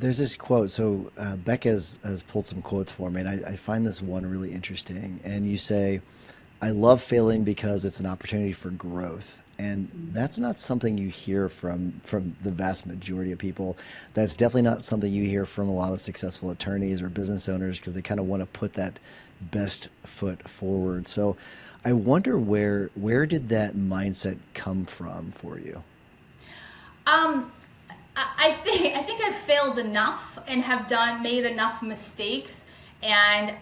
There's this quote. So Becca has pulled some quotes for me, and I find this one really interesting. And you say, I love failing because it's an opportunity for growth. And that's not something you hear from the vast majority of people. That's definitely not something you hear from a lot of successful attorneys or business owners because they kind of want to put that best foot forward. So I wonder where did that mindset come from for you? Um, I think I've failed enough and have done made enough mistakes, and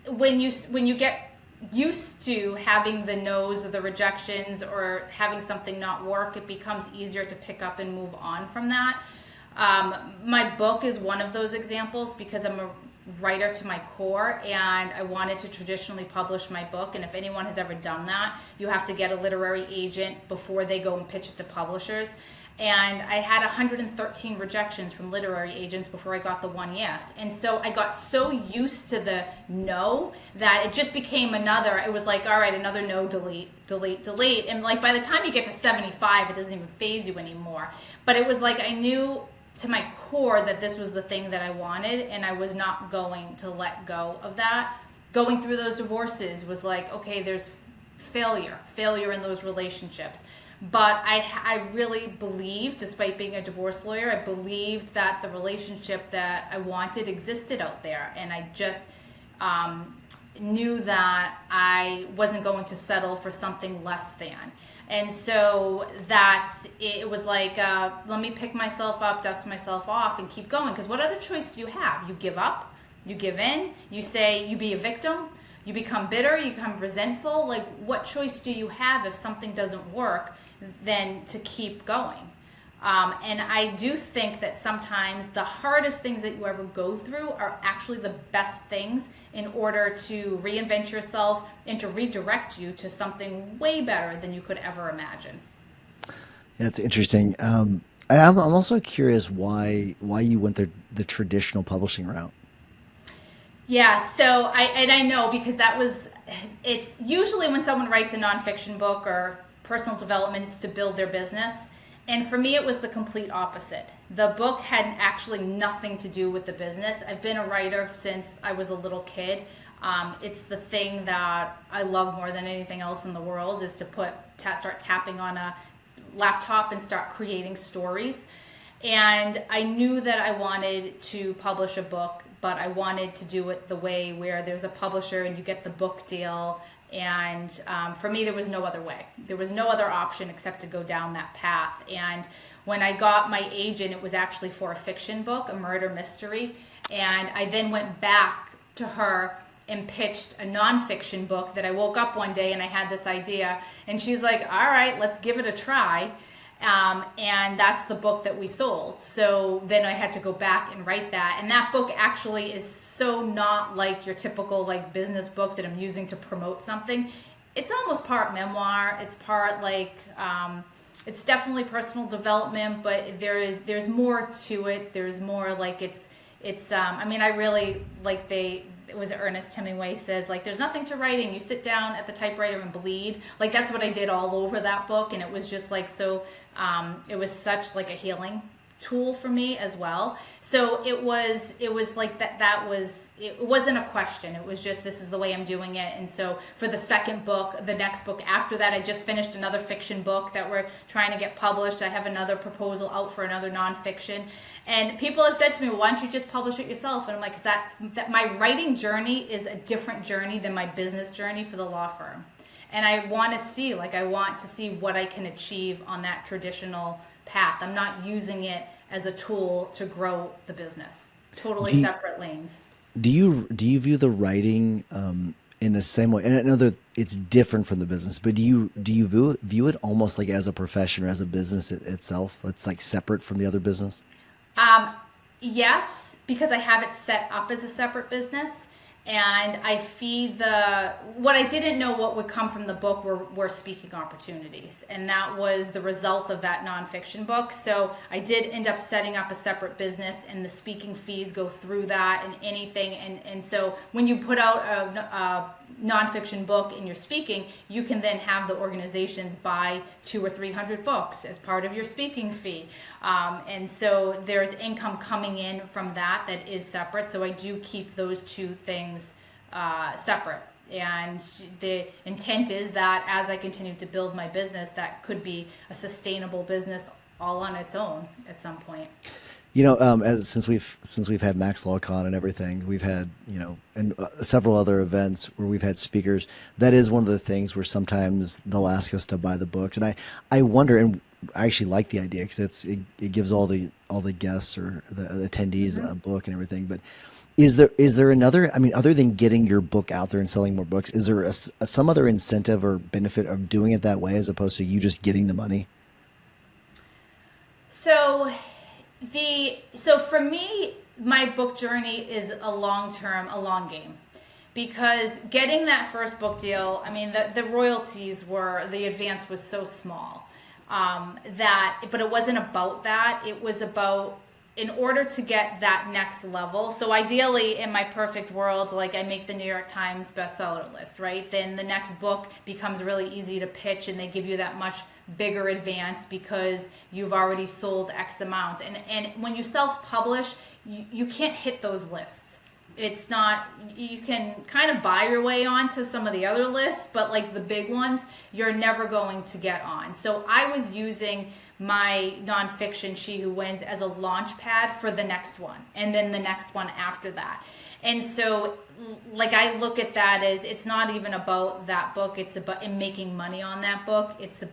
when you get used to having the no's or the rejections or having something not work, it becomes easier to pick up and move on from that. My book is one of those examples because I'm a writer to my core and I wanted to traditionally publish my book. And if anyone has ever done that, you have to get a literary agent before they go and pitch it to publishers. And I had 113 rejections from literary agents before I got the one yes. And so I got so used to the no that it just became another, it was like, all right, another no, delete, delete, delete. And like by the time you get to 75, it doesn't even phase you anymore. But it was like I knew to my core that this was the thing that I wanted, and I was not going to let go of that. Going through those divorces was like, okay, there's failure in those relationships. But I really believed, despite being a divorce lawyer, I believed that the relationship that I wanted existed out there. And I just knew that I wasn't going to settle for something less than. And so that's it was like, let me pick myself up, dust myself off, and keep going. Because what other choice do you have? You give up, you give in, you say you be a victim, you become bitter, you become resentful. Like, what choice do you have if something doesn't work than to keep going? And I do think that sometimes the hardest things that you ever go through are actually the best things in order to reinvent yourself and to redirect you to something way better than you could ever imagine. That's interesting. I'm also curious why you went the traditional publishing route. Yeah, so I know because that was it's usually when someone writes a nonfiction book or personal development, it's to build their business. And for me, it was the complete opposite. The book had actually nothing to do with the business. I've been a writer since I was a little kid. It's the thing that I love more than anything else in the world is to start tapping on a laptop and start creating stories. And I knew that I wanted to publish a book, but I wanted to do it the way where there's a publisher and you get the book deal. And for me, there was no other way. There was no other option except to go down that path. And when I got my agent, it was actually for a fiction book, a murder mystery. And I then went back to her and pitched a nonfiction book that I woke up one day and I had this idea. And she's like, all right, let's give it a try. And that's the book that we sold. So then I had to go back and write that. And that book actually is so not like your typical like business book that I'm using to promote something. It's almost part memoir. It's part like it's definitely personal development, but there's more to it. There's more like it's I mean I really like they it was Ernest Hemingway says like there's nothing to writing, you sit down at the typewriter and bleed. Like that's what I did all over that book, and it was just like so it was such like a healing tool for me as well. So it was like that was it wasn't a question. It was just this is the way I'm doing it. And so for the second book, the next book after that, I just finished another fiction book that we're trying to get published. I have another proposal out for another nonfiction. And people have said to me, well, why don't you just publish it yourself? And I'm like, that my writing journey is a different journey than my business journey for the law firm. And I want to see what I can achieve on that traditional path. I'm not using it as a tool to grow the business. Totally Do you, separate lanes. do you view the writing in the same way? And I know that it's different from the business, but do you view it almost like as a profession or as a business itself? That's like separate from the other business. Um, yes, because I have it set up as a separate business, and I feed the what I didn't know what would come from the book were speaking opportunities, and that was the result of that nonfiction book. So I did end up setting up a separate business, and the speaking fees go through that and anything. And so when you put out a nonfiction book and you're speaking, you can then have the organizations buy 200 or 300 books as part of your speaking fee. And so there's income coming in from that is separate. So I do keep those two things separate. And the intent is that as I continue to build my business, that could be a sustainable business all on its own at some point. Since we've had Max LawCon and everything, we've had and several other events where we've had speakers. That is one of the things where sometimes they'll ask us to buy the books, and I wonder, and I actually like the idea because it gives all the guests or the attendees a book and everything. But is there another? I mean, other than getting your book out there and selling more books, is there some other incentive or benefit of doing it that way as opposed to you just getting the money? So for me, my book journey is a long game, because getting that first book deal, I mean, the royalties the advance was so small, but it wasn't about that. It was about, in order to get that next level. So ideally, in my perfect world, like I make the New York Times bestseller list, right? Then the next book becomes really easy to pitch, and they give you that much bigger advance because you've already sold X amount. And when you self-publish, you can't hit those lists. It's not, you can kind of buy your way onto some of the other lists, but like the big ones, you're never going to get on. So I was using my nonfiction, She Who Wins, as a launch pad for the next one, and then the next one after that. And so, like, I look at that as, it's not even about that book, it's about making money on that book. It's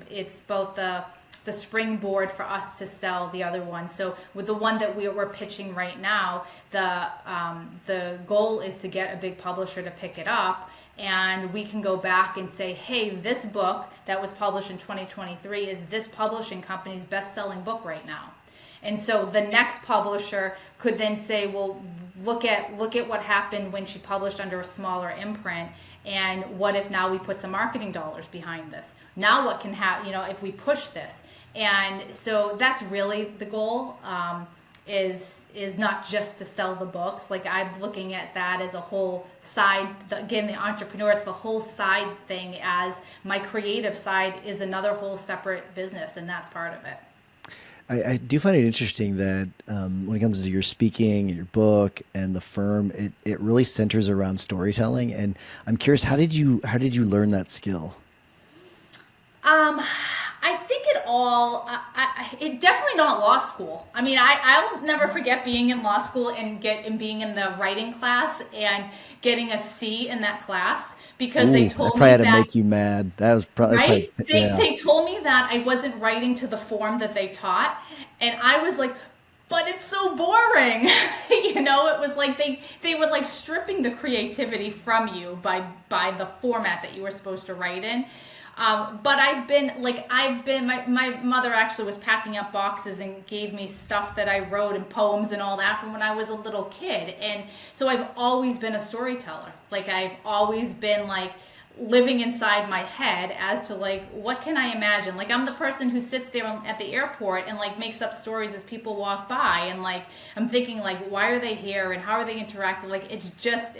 about the springboard for us to sell the other one. So with the one that we're pitching right now, the goal is to get a big publisher to pick it up, and we can go back and say, hey, this book that was published in 2023 is this publishing company's best-selling book right now. And so the next publisher could then say, well, look at what happened when she published under a smaller imprint, and what if now we put some marketing dollars behind this? Now what can happen, if we push this? And so that's really the goal, is not just to sell the books. Like, I'm looking at that as a whole side. Again, the entrepreneur, it's the whole side thing, as my creative side is another whole separate business, and that's part of it. I do find it interesting that when it comes to your speaking and your book and the firm, it really centers around storytelling. And I'm curious, how did you learn that skill? I think it definitely not law school. I mean, I'll never forget being in law school and being in the writing class and getting a C in that class, because they told me that. Probably had to make you mad. That was probably right. Yeah. They told me that I wasn't writing to the form that they taught, and I was like, but it's so boring. It was like they were like stripping the creativity from you by the format that you were supposed to write in. But my mother actually was packing up boxes and gave me stuff that I wrote and poems and all that from when I was a little kid. And so I've always been a storyteller. Like, I've always been like living inside my head as to like, what can I imagine? Like, I'm the person who sits there at the airport and like makes up stories as people walk by. And like, I'm thinking like, why are they here and how are they interacting? Like, it's just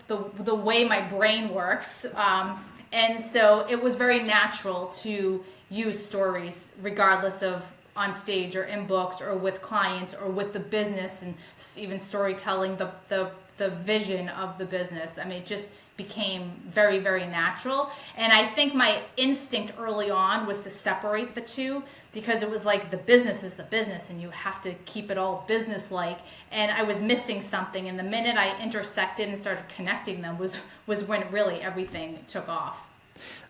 the way my brain works. And so it was very natural to use stories, regardless of on stage or in books or with clients or with the business, and even storytelling the vision of the business. I mean, it just became very, very natural. And I think my instinct early on was to separate the two, because it was like, the business is the business and you have to keep it all business-like. And I was missing something. And the minute I intersected and started connecting them was when really everything took off.